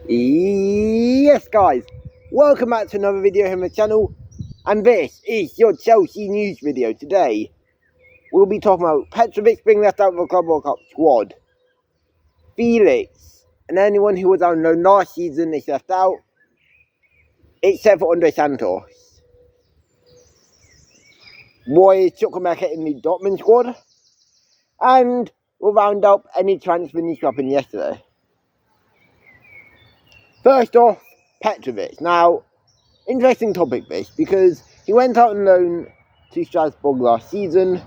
Yes guys, welcome back to another video here on the channel, and this is your Chelsea news video. Today we'll be talking about Petrovic being left out of the Club World Cup squad, Felix and anyone who was on loan last season is left out except for Andre Santos. Roy Chukwuemeka in the Dortmund squad, and we'll round up any transfer news happened yesterday. First off, Petrovic. Now, interesting topic this, because he went out on loan to Strasbourg last season,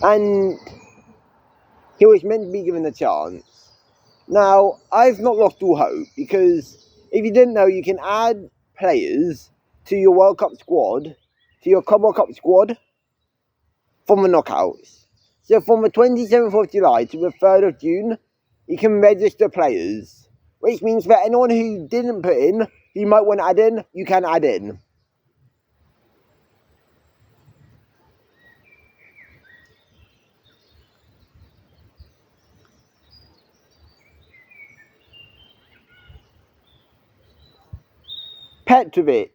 and he was meant to be given a chance. Now, I've not lost all hope, because if you didn't know, you can add players to your World Cup squad, to your Club World Cup squad, from the knockouts. So from the 27th of July to the 3rd of June, you can register players, which means that anyone who didn't put in, who you might want to add in, you can add in. Petrovic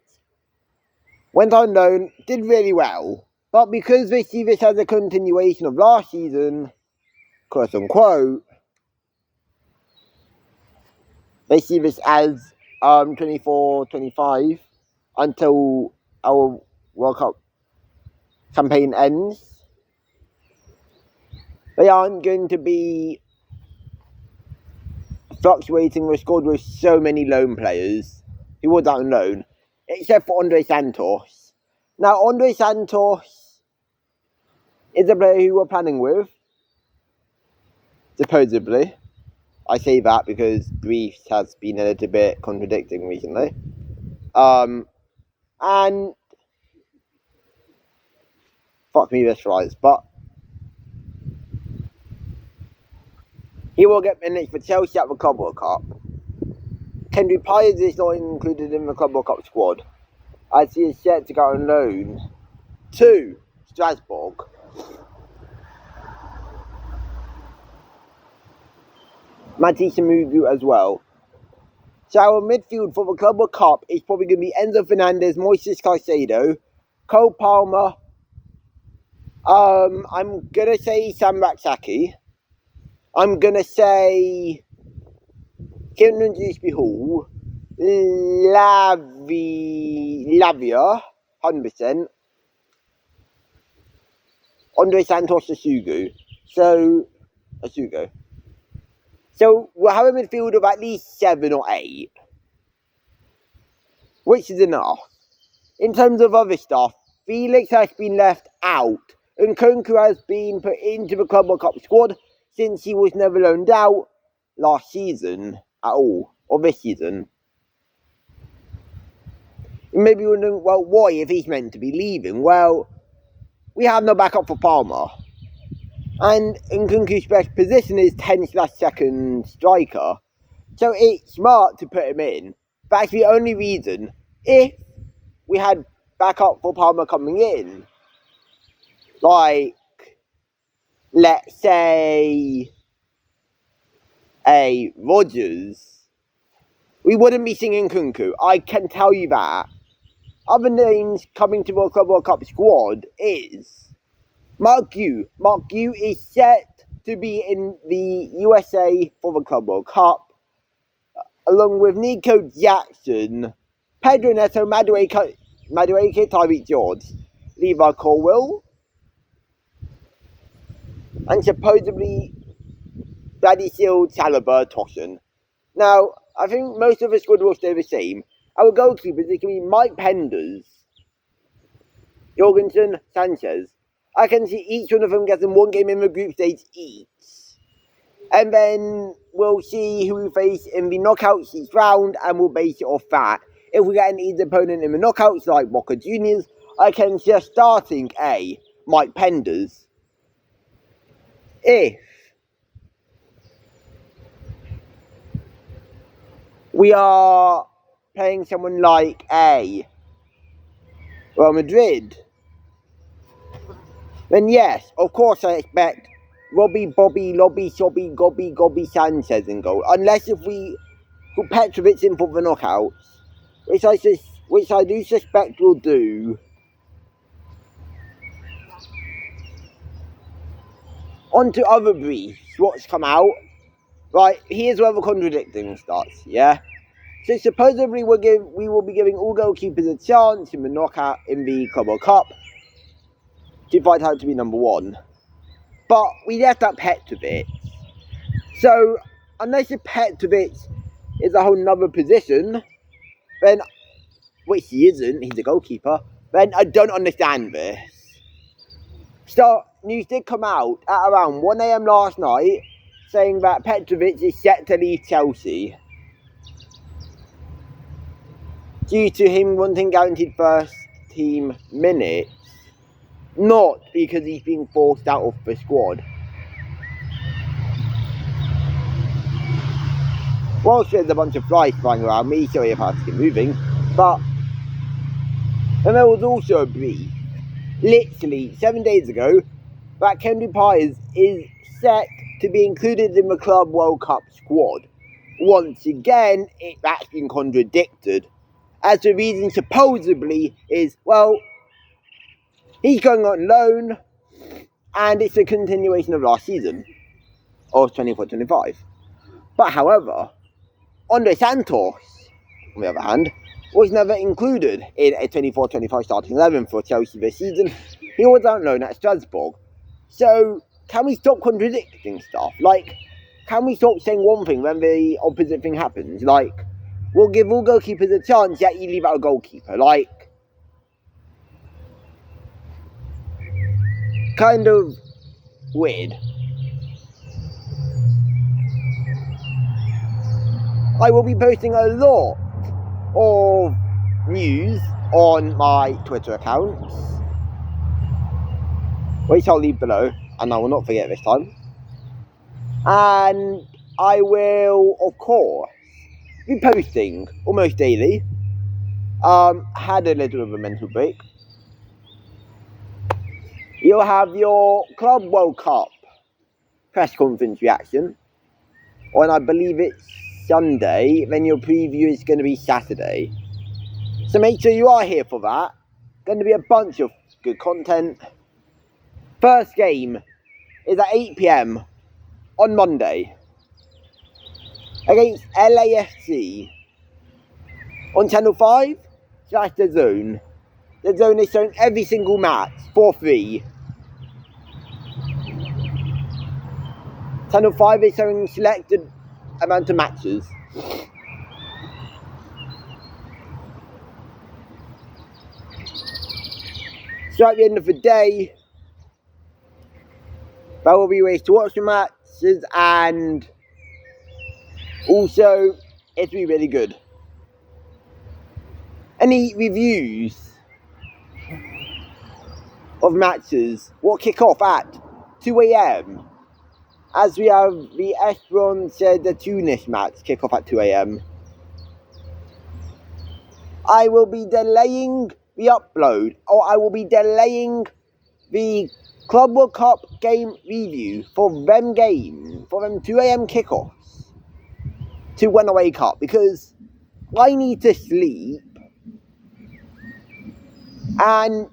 went on loan, did really well, but because they see this as a continuation of last season, quote unquote, they see this as 24-25 until our World Cup campaign ends. They aren't going to be fluctuating the squad with so many loan players who was out on loan, except for Andre Santos. Now, Andre Santos is a player who we're planning with, supposedly. I say that because briefs has been a little bit contradicting recently. And fuck me, this right, but he will get minutes for Chelsea at the Club World Cup. Paez is not included in the Club World Cup squad, as he is set to go on loan to Strasbourg. Matisse Mugu as well. So our midfield for the Club World Cup is probably going to be Enzo Fernandez, Moises Caicedo, Cole Palmer. I'm going to say Sam Raksaki. I'm going to say Kieran Dewsbury Hall, Lavia, 100%. Andre Santos Asugo. So we'll have a midfield of at least 7 or 8, which is enough. In terms of other stuff, Felix has been left out, and Nkunku has been put into the Club World Cup squad since he was never loaned out last season at all, or this season. You may be wondering, well, why, if he's meant to be leaving? Well, we have no backup for Palmer. And Nkunku's best position is 10/2 striker. So it's smart to put him in. That's the only reason. If we had backup for Palmer coming in, like, let's say, a Rodgers, we wouldn't be singing Nkunku. I can tell you that. Other names coming to the Club World Cup squad is Mark Yu. Mark Yu is set to be in the USA for the Club World Cup, along with Nico Jackson, Pedro Neto, Madueke, Tyreek George, Levi Colwill, and supposedly Bradley Chalobah Toshin. Now, I think most of the squad will stay the same. Our goalkeepers, it can be Mike Penders, Jorgensen, Sanchez. I can see each one of them getting 1 game in the group stage each. And then we'll see who we face in the knockouts each round, and we'll base it off that. If we get an easy opponent in the knockouts like Boca Juniors, I can see starting a Mike Penders. If we are playing someone like a Real Madrid, then yes, of course I expect Robbie, Bobby, Lobby, Sobby, Gobby, Gobby Sanchez in goal. Unless if we put Petrovic in for the knockouts, which I do suspect we'll do. On to other briefs, what's come out. Right, here's where the contradicting starts, yeah? So supposedly we will be giving all goalkeepers a chance in the knockout in the Club World Cup to fight out to be number one. But we left out Petrovic. So unless Petrovic is a whole nother position, then, which he isn't, he's a goalkeeper, then I don't understand this. So news did come out at around 1 AM last night saying that Petrovic is set to leave Chelsea due to him wanting guaranteed first team minutes, not because he's being forced out of the squad. Whilst there's a bunch of flies flying around me, sorry if I have to get moving, but and there was also a brief, literally 7 days ago, that Paez is set to be included in the Club World Cup squad. Once again, that's been contradicted, as the reason supposedly is, well, he's going on loan, and it's a continuation of last season, of 24-25. But however, Andre Santos, on the other hand, was never included in a 24-25 starting 11 for Chelsea this season. He was on loan at Strasbourg. So, can we stop contradicting stuff? Like, can we stop saying one thing when the opposite thing happens? Like, we'll give all goalkeepers a chance, yet you leave out a goalkeeper. Like, kind of weird. I will be posting a lot of news on my Twitter accounts, which I'll leave below, and I will not forget this time. And I will, of course, be posting almost daily. Had a little of a mental break. You'll have your Club World Cup press conference reaction on, I believe it's Sunday, then your preview is going to be Saturday. So make sure you are here for that. Going to be a bunch of good content. First game is at 8 PM on Monday against LAFC on Channel 5 / The Zone. The Zone is showing every single match for free. Channel 5 is showing selected amount of matches. So at the end of the day, there will be ways to watch the matches, and also it'll be really good. Any reviews of matches will kick off at 2 AM, as we have the Esperance the Tunis match kick off at 2 AM. I will be delaying the upload, or I will be delaying the Club World Cup game review for them 2 AM kickoffs to when I wake up, because I need to sleep, and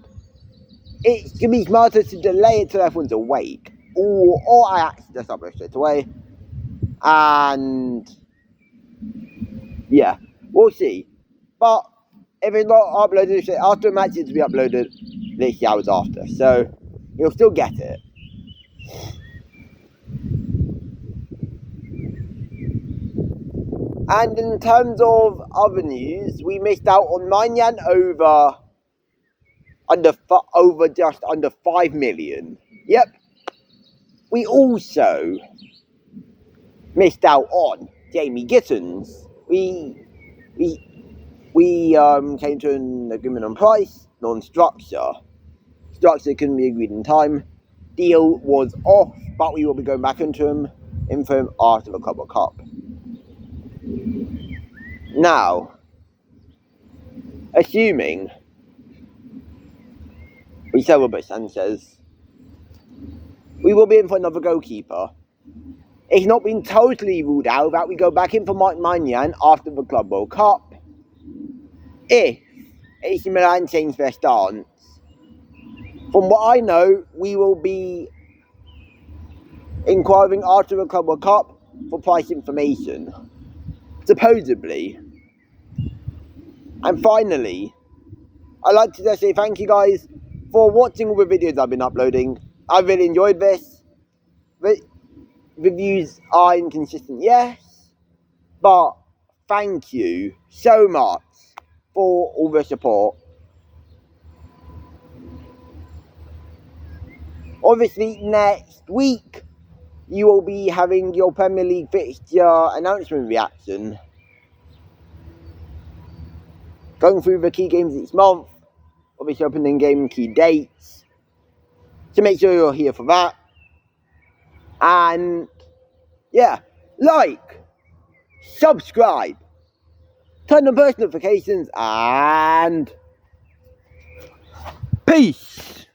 it's going to be smarter to delay it till everyone's awake, or I actually just upload straight away, and yeah, we'll see. But if it's not uploaded straight after a match, it's to be uploaded literally hours after, so you'll still get it. And in terms of other news, we missed out on Maignan over just under 5 million. Yep. We also missed out on Jamie Gittins. We came to an agreement on price, non-structure. Structure couldn't be agreed in time. Deal was off, but we will be going back into him after the Club World Cup. Now, assuming we sell Robert Sanchez, we will be in for another goalkeeper. It's not been totally ruled out that we go back in for Mike Maignan after the Club World Cup if AC Milan change their stance. From what I know, we will be inquiring after the Club World Cup for price information, supposedly. And finally, I'd like to just say thank you guys for watching all the videos I've been uploading. I really enjoyed this. Reviews are inconsistent, yes, but thank you so much for all the support. Obviously, next week you will be having your Premier League fixture announcement reaction, going through the key games each month, obviously opening game key dates, so make sure you're here for that. And yeah, like, subscribe, turn on post notifications, and peace.